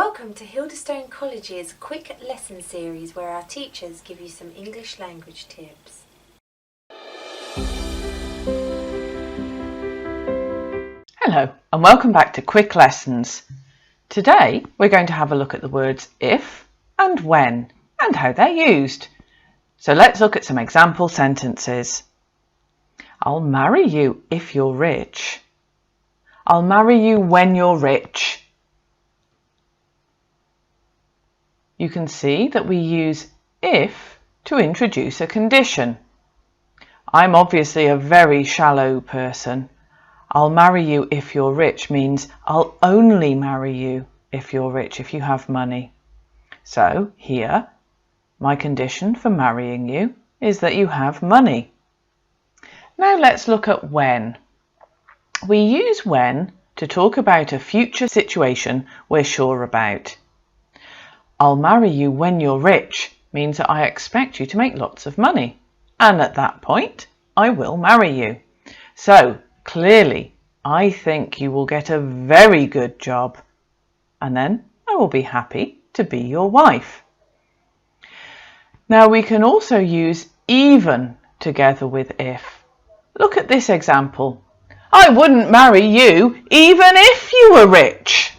Welcome to Hildestone College's quick lesson series where our teachers give you some English language tips. Hello and welcome back to Quick Lessons. Today we're going to have a look at the words if and when and how they're used. So let's look at some example sentences. I'll marry you if you're rich. I'll marry you when you're rich. You can see that we use if to introduce a condition. I'm obviously a very shallow person. I'll marry you if you're rich means I'll only marry you if you're rich, if you have money. So here, my condition for marrying you is that you have money. Now let's look at when. We use when to talk about a future situation we're sure about. I'll marry you when you're rich means that I expect you to make lots of money. And at that point, I will marry you. So clearly, I think you will get a very good job. And then I will be happy to be your wife. Now we can also use even together with if. Look at this example. I wouldn't marry you even if you were rich.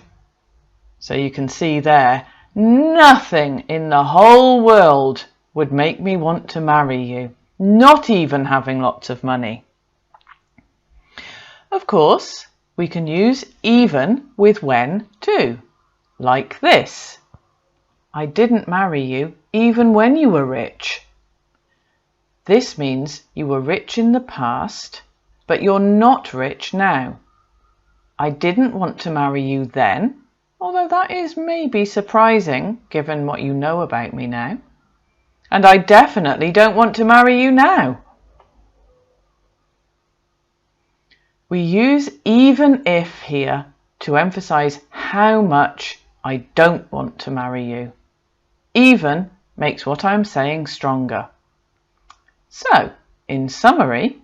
So you can see there, nothing in the whole world would make me want to marry you, not even having lots of money. Of course, we can use even with when too, like this. I didn't marry you even when you were rich. This means you were rich in the past, but you're not rich now. I didn't want to marry you then, although that is maybe surprising given what you know about me now. And I definitely don't want to marry you now. We use even if here to emphasize how much I don't want to marry you. Even makes what I'm saying stronger. So, in summary,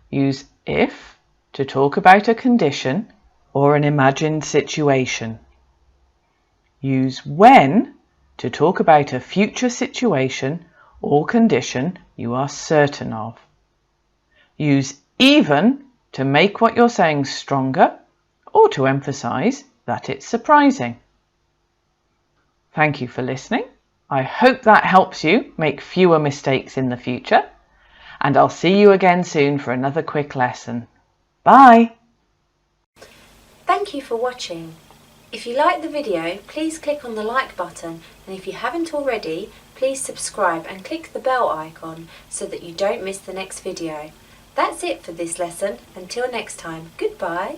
use if to talk about a condition or an imagined situation. Use when to talk about a future situation or condition you are certain of. Use even to make what you're saying stronger or to emphasize that it's surprising. Thank you for listening. I hope that helps you make fewer mistakes in the future, and I'll see you again soon for another quick lesson. Bye! Thank you for watching. If you liked the video, please click on the like button, and if you haven't already, please subscribe and click the bell icon so that you don't miss the next video. That's it for this lesson. Until next time, goodbye.